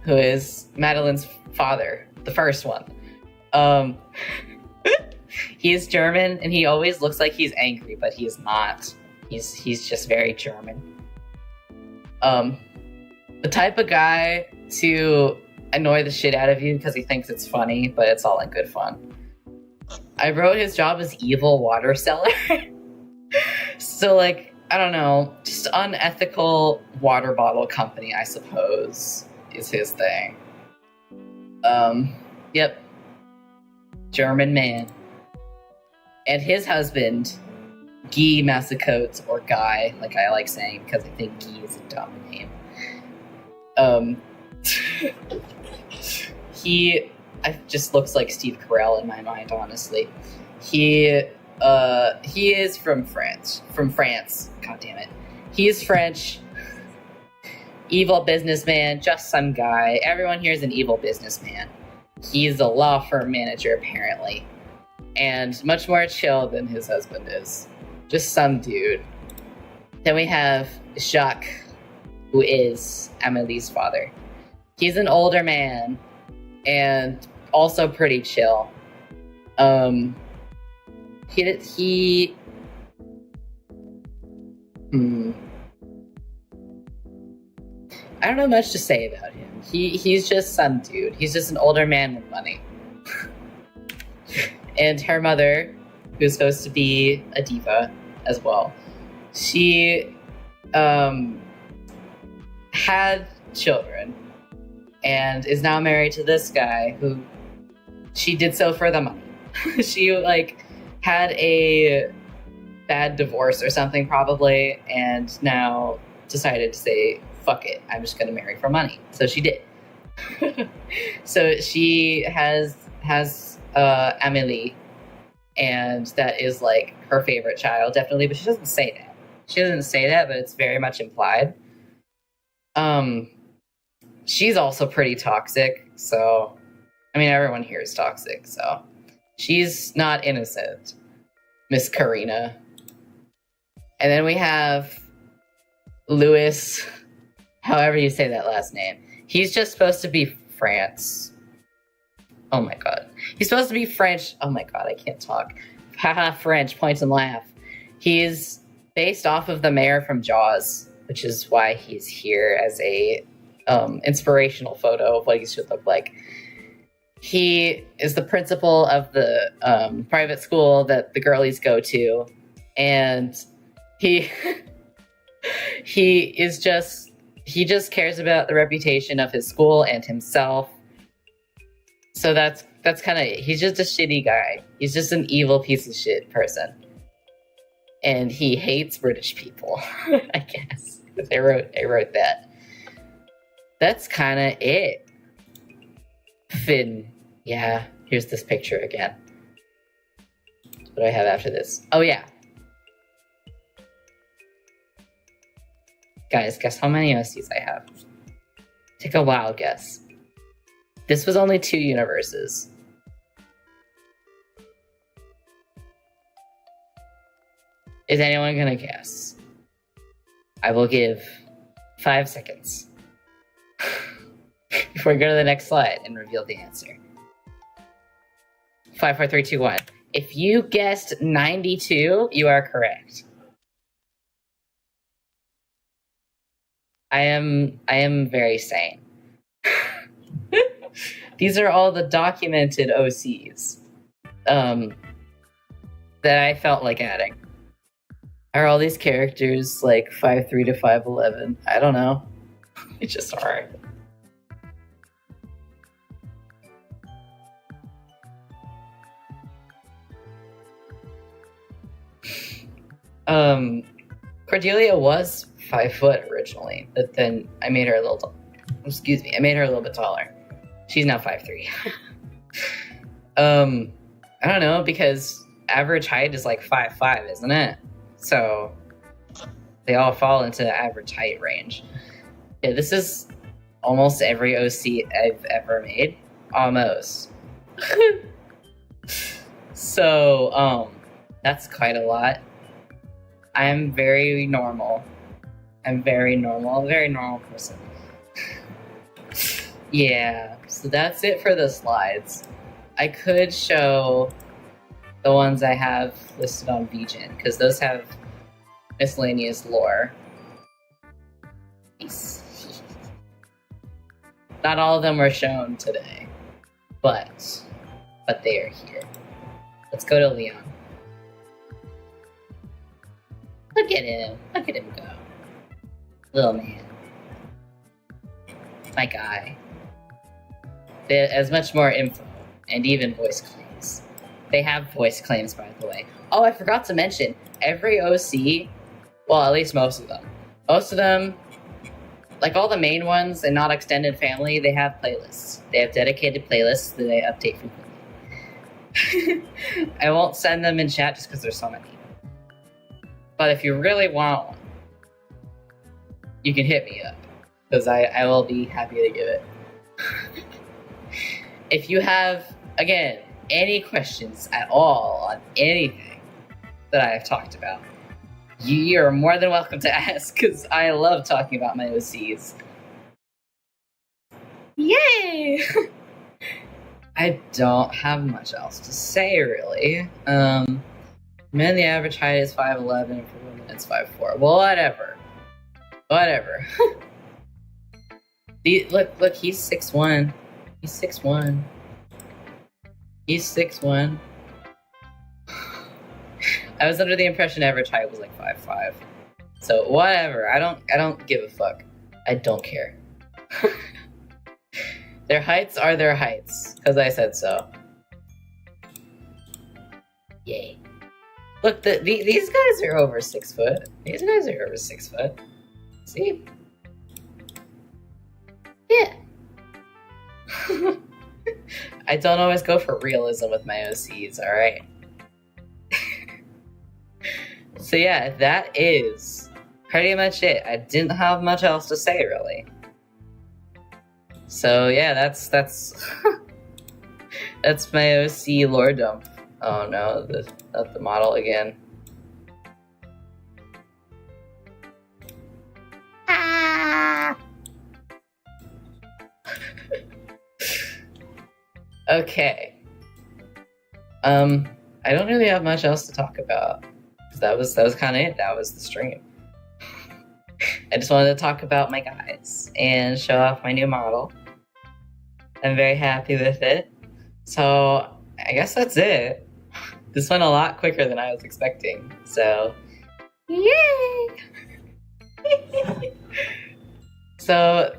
Speaker 1: who is Madeline's father, the first one. He is German, and he always looks like he's angry, but he is not. He's just very German. The type of guy to annoy the shit out of you because he thinks it's funny, but it's all in good fun. I wrote his job as evil water seller. So, like, I don't know, just unethical water bottle company, I suppose, is his thing. Yep. German man. And his husband, Guy Massacote, or Guy, like I like saying, because I think Guy is a dumb name. He just looks like Steve Carell in my mind, honestly. He is from France. God damn it. He is French. Evil businessman, just some guy. Everyone here is an evil businessman. He's a law firm manager, apparently. And much more chill than his husband is. Just some dude. Then we have Jacques, who is Amelie's father. He's an older man and also pretty chill. I don't know much to say about him. He's just some dude. He's just an older man with money. And her mother, who's supposed to be a diva as well, she had children and is now married to this guy who she did so for the money. She had a bad divorce or something probably, and now decided to say, fuck it, I'm just gonna marry for money. So she did. So she has Amelie, and that is like her favorite child, definitely, but she doesn't say that. She doesn't say that, but it's very much implied. She's also pretty toxic, so I mean everyone here is toxic, so she's not innocent. Miss Karina. And then we have Louis, however you say that last name. He's just supposed to be France. Oh my god. He's supposed to be French. Oh my god, I can't talk. Haha, French, point and laugh. He's based off of the mayor from Jaws, which is why he's here as a inspirational photo of what he should look like. He is the principal of the private school that the girlies go to, and he just cares about the reputation of his school and himself. So that's kind of it. He's just a shitty guy. He's just an evil piece of shit person, and he hates British people. I guess I wrote that. That's kind of it. Finn. Yeah, here's this picture again. What do I have after this? Oh, yeah. Guys, guess how many OCs I have? Take a wild guess. This was only 2 universes. Is anyone gonna guess? I will give 5 seconds before we go to the next slide and reveal the answer. 5, 4, 3, 2, 1. If you guessed 92, you are correct. I am very sane. These are all the documented OCs that I felt like adding. Are all these characters like 5'3" to 5'11"? I don't know. It's just hard. Cordelia was 5 foot originally, but then I made her a little. I made her a little bit taller. She's now 5'3". I don't know, because average height is like 5'5", isn't it? So they all fall into the average height range. Yeah, this is almost every OC I've ever made. Almost. So, that's quite a lot. I'm very normal. I'm very normal. A very normal person. Yeah, so that's it for the slides. I could show the ones I have listed on VGen, because those have miscellaneous lore. Not all of them were shown today, but they are here. Let's go to Leon. Look at him go. Little man. My guy. There's much more info, and even voice claims. They have voice claims, by the way. Oh, I forgot to mention, every OC, well, at least most of them, like all the main ones and not extended family, they have playlists. They have dedicated playlists that they update frequently. I won't send them in chat just because there's so many. But if you really want one, you can hit me up, because I will be happy to give it. If you have, again, any questions at all on anything that I have talked about, you're more than welcome to ask, because I love talking about my OCs. Yay! I don't have much else to say, really. Men, the average height is 5'11", and for women it's 5'4". Well, whatever. Look, he's 6'1". He's 6'1". I was under the impression average height was like 5'5". So whatever. I don't give a fuck. I don't care. Their heights are their heights, because I said so. Yay. Look, these guys are over 6 foot. These guys are over 6 foot. See? Yeah. I don't always go for realism with my OCs, alright? So yeah, that is pretty much it. I didn't have much else to say, really. So yeah, that's that's my OC lore dump. Oh no, not the model again. Okay. I don't really have much else to talk about. That was kind of it. That was the stream. I just wanted to talk about my guys and show off my new model. I'm very happy with it. So I guess that's it. This went a lot quicker than I was expecting. So yay! So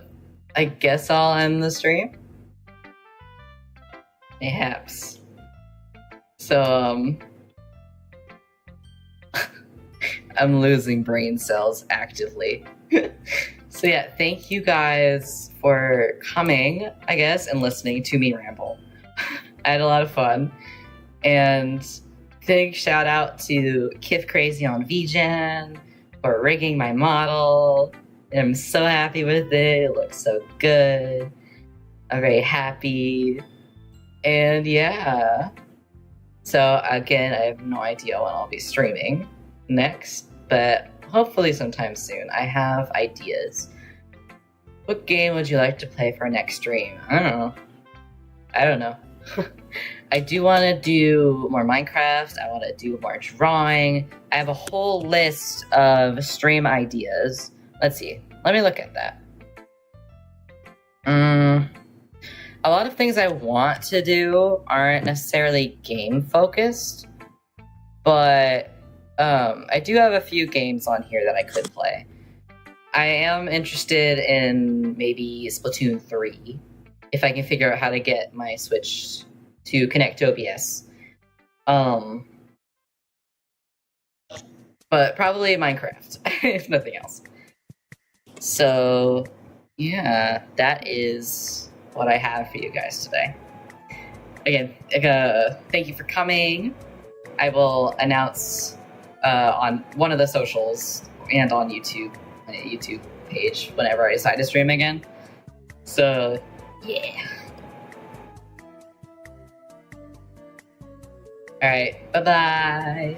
Speaker 1: I guess I'll end the stream. Perhaps. So I'm losing brain cells actively. So yeah, thank you guys for coming, I guess, and listening to me ramble. I had a lot of fun. And big shout out to Kif Crazy on VGen for rigging my model. And I'm so happy with it. It looks so good. I'm very happy. And yeah. So again, I have no idea when I'll be streaming next, but hopefully sometime soon. I have ideas. What game would you like to play for our next stream? I don't know. I do want to do more Minecraft. I want to do more drawing. I have a whole list of stream ideas. Let's see. Let me look at that. A lot of things I want to do aren't necessarily game focused, but I do have a few games on here that I could play. I am interested in maybe Splatoon 3, if I can figure out how to get my Switch to connect to OBS. But probably Minecraft, if nothing else. So, yeah, that is what I have for you guys today. Again, thank you for coming. I will announce on one of the socials and on YouTube, my YouTube page, whenever I decide to stream again. So, yeah. Alright, bye-bye.